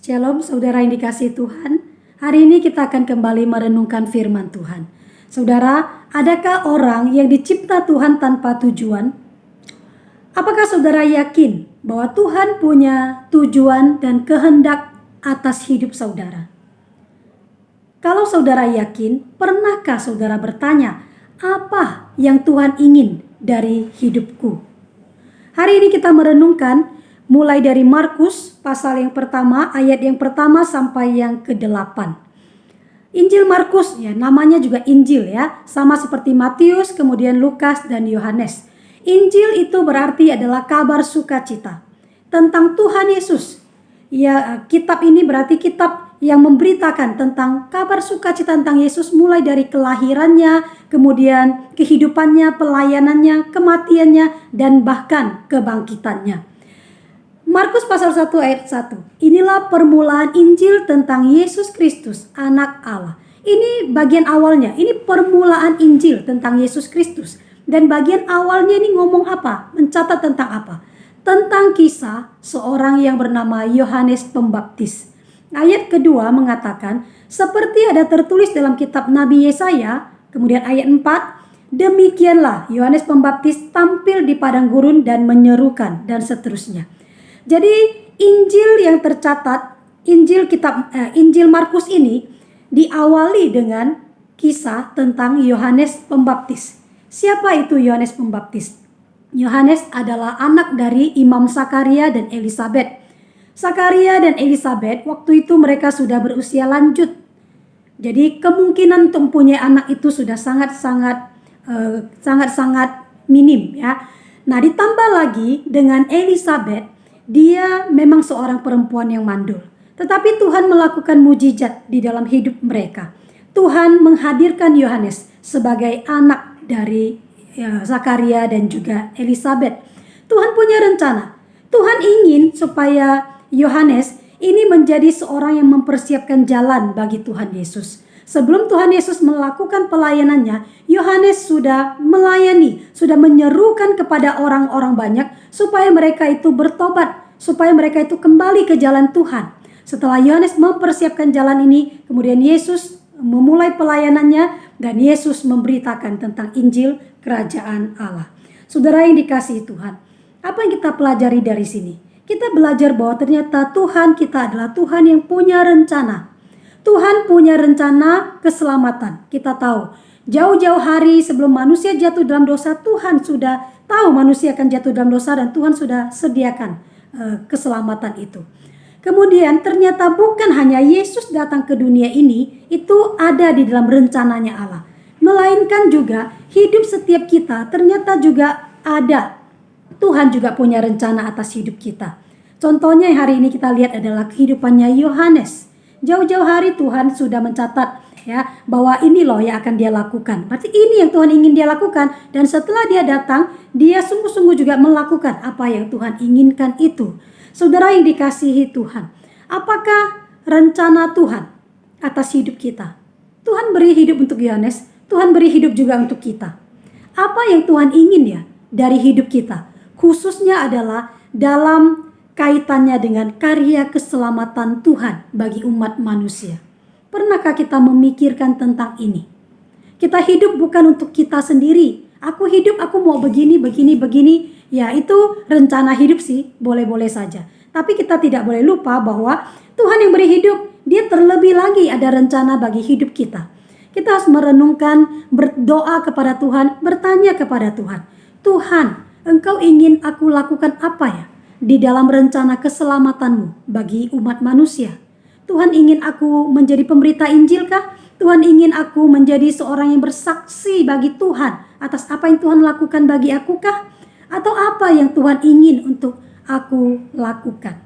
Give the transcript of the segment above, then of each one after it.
Shalom saudara yang dikasihi Tuhan. Hari ini kita akan kembali merenungkan firman Tuhan. Saudara, adakah orang yang dicipta Tuhan tanpa tujuan? Apakah saudara yakin bahwa Tuhan punya tujuan dan kehendak atas hidup saudara? Kalau saudara yakin, pernahkah saudara bertanya, apa yang Tuhan ingin dari hidupku? Hari ini kita merenungkan mulai dari Markus pasal yang pertama, ayat yang pertama sampai yang ke-8. Injil Markus, ya namanya juga Injil ya, sama seperti Matius, kemudian Lukas dan Yohanes. Injil itu berarti adalah kabar sukacita tentang Tuhan Yesus. Ya, kitab ini berarti kitab yang memberitakan tentang kabar sukacita tentang Yesus mulai dari kelahirannya, kemudian kehidupannya, pelayanannya, kematiannya, dan bahkan kebangkitannya. Markus pasal 1 ayat 1. Inilah permulaan Injil tentang Yesus Kristus, anak Allah. Ini bagian awalnya, ini permulaan Injil tentang Yesus Kristus. Dan bagian awalnya ini ngomong apa? Mencatat tentang apa? Tentang kisah seorang yang bernama Yohanes Pembaptis. Ayat kedua mengatakan, seperti ada tertulis dalam kitab Nabi Yesaya, kemudian ayat 4, demikianlah Yohanes Pembaptis tampil di padang gurun dan menyerukan, dan seterusnya. Jadi Injil yang tercatat, Injil Markus ini diawali dengan kisah tentang Yohanes Pembaptis. Siapa itu Yohanes Pembaptis? Yohanes adalah anak dari Imam Sakaria dan Elisabet. Sakaria dan Elisabet waktu itu mereka sudah berusia lanjut. Jadi kemungkinan untuk mempunyai anak itu sudah sangat-sangat minim ya. Nah, ditambah lagi dengan Elisabet, dia memang seorang perempuan yang mandul. Tetapi Tuhan melakukan mujizat di dalam hidup mereka. Tuhan menghadirkan Yohanes sebagai anak dari Zakaria dan juga Elisabet. Tuhan punya rencana. Tuhan ingin supaya Yohanes ini menjadi seorang yang mempersiapkan jalan bagi Tuhan Yesus. Sebelum Tuhan Yesus melakukan pelayanannya, Yohanes sudah melayani, sudah menyerukan kepada orang-orang banyak supaya mereka itu bertobat, supaya mereka itu kembali ke jalan Tuhan. Setelah Yohanes mempersiapkan jalan ini, kemudian Yesus memulai pelayanannya dan Yesus memberitakan tentang Injil Kerajaan Allah. Saudara yang dikasihi Tuhan, apa yang kita pelajari dari sini? Kita belajar bahwa ternyata Tuhan kita adalah Tuhan yang punya rencana. Tuhan punya rencana keselamatan. Kita tahu, jauh-jauh hari sebelum manusia jatuh dalam dosa, Tuhan sudah tahu manusia akan jatuh dalam dosa dan Tuhan sudah sediakan keselamatan itu. Kemudian ternyata bukan hanya Yesus datang ke dunia ini, itu ada di dalam rencananya Allah. Melainkan juga hidup setiap kita ternyata juga ada. Tuhan juga punya rencana atas hidup kita. Contohnya yang hari ini kita lihat adalah kehidupannya Yohanes. Jauh-jauh hari Tuhan sudah mencatat ya bahwa ini loh yang akan dia lakukan. Berarti ini yang Tuhan ingin dia lakukan, dan setelah dia datang, dia sungguh-sungguh juga melakukan apa yang Tuhan inginkan itu. Saudara yang dikasihi Tuhan, apakah rencana Tuhan atas hidup kita? Tuhan beri hidup untuk Yohanes, Tuhan beri hidup juga untuk kita. Apa yang Tuhan ingin ya dari hidup kita? Khususnya adalah dalam kaitannya dengan karya keselamatan Tuhan bagi umat manusia. Pernahkah kita memikirkan tentang ini? Kita hidup bukan untuk kita sendiri. Aku hidup, aku mau begini. Ya, itu rencana hidup sih, boleh-boleh saja. Tapi kita tidak boleh lupa bahwa Tuhan yang beri hidup, dia terlebih lagi ada rencana bagi hidup kita. Kita harus merenungkan, berdoa kepada Tuhan, bertanya kepada Tuhan. Tuhan, Engkau ingin aku lakukan apa ya di dalam rencana keselamatanmu bagi umat manusia? Tuhan ingin aku menjadi pemberita Injil kah? Tuhan ingin aku menjadi seorang yang bersaksi bagi Tuhan atas apa yang Tuhan lakukan bagi aku kah? Atau apa yang Tuhan ingin untuk aku lakukan?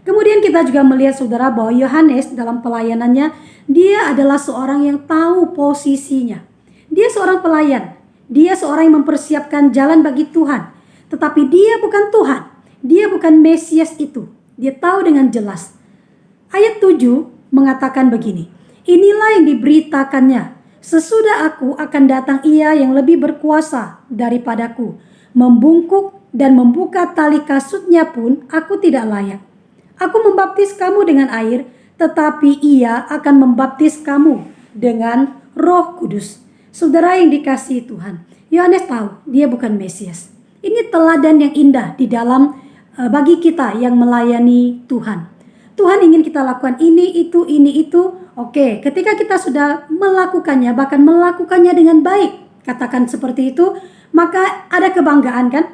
Kemudian kita juga melihat saudara bahwa Yohanes dalam pelayanannya, dia adalah seorang yang tahu posisinya. Dia seorang pelayan, dia seorang yang mempersiapkan jalan bagi Tuhan. Tetapi dia bukan Tuhan, dia bukan Mesias itu. Dia tahu dengan jelas. Ayat 7 mengatakan begini, inilah yang diberitakannya, sesudah aku akan datang ia yang lebih berkuasa daripadaku, membungkuk dan membuka tali kasutnya pun aku tidak layak. Aku membaptis kamu dengan air, tetapi Ia akan membaptis kamu dengan Roh Kudus. Saudara yang dikasihi Tuhan, Yohanes tahu dia bukan Mesias. Ini teladan yang indah di dalam bagi kita yang melayani Tuhan. Tuhan ingin kita lakukan ini, itu. Oke, ketika kita sudah melakukannya, bahkan melakukannya dengan baik, katakan seperti itu, maka ada kebanggaan kan?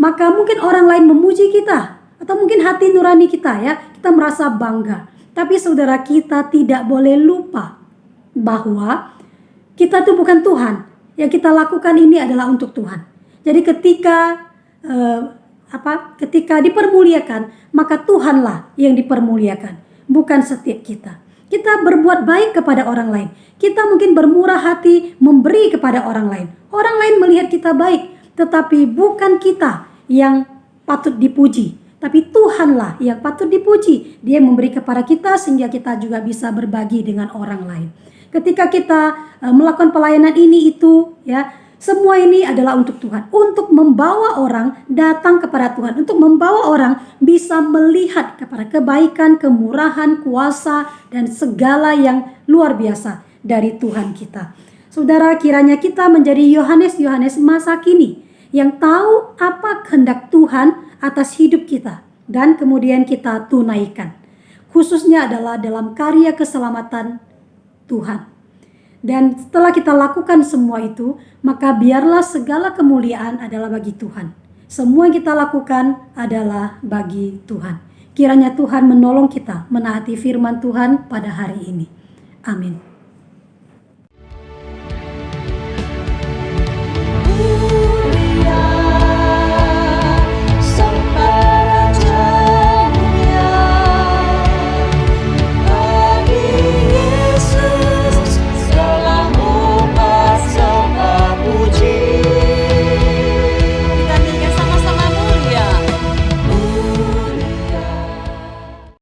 Maka mungkin orang lain memuji kita, atau mungkin hati nurani kita ya, kita merasa bangga. Tapi saudara, kita tidak boleh lupa bahwa kita tuh bukan Tuhan. Yang kita lakukan ini adalah untuk Tuhan. Jadi ketika dipermuliakan, maka Tuhanlah yang dipermuliakan, bukan setiap kita. Kita berbuat baik kepada orang lain. Kita mungkin bermurah hati memberi kepada orang lain. Orang lain melihat kita baik, tetapi bukan kita yang patut dipuji, tapi Tuhanlah yang patut dipuji. Dia memberi kepada kita sehingga kita juga bisa berbagi dengan orang lain. Ketika kita melakukan pelayanan ini itu ya, semua ini adalah untuk Tuhan, untuk membawa orang datang kepada Tuhan, untuk membawa orang bisa melihat kepada kebaikan, kemurahan, kuasa, dan segala yang luar biasa dari Tuhan kita. Saudara, kiranya kita menjadi Yohanes-Yohanes masa kini yang tahu apa kehendak Tuhan atas hidup kita dan kemudian kita tunaikan. Khususnya adalah dalam karya keselamatan Tuhan. Dan setelah kita lakukan semua itu, maka biarlah segala kemuliaan adalah bagi Tuhan. Semua yang kita lakukan adalah bagi Tuhan. Kiranya Tuhan menolong kita menaati firman Tuhan pada hari ini. Amin.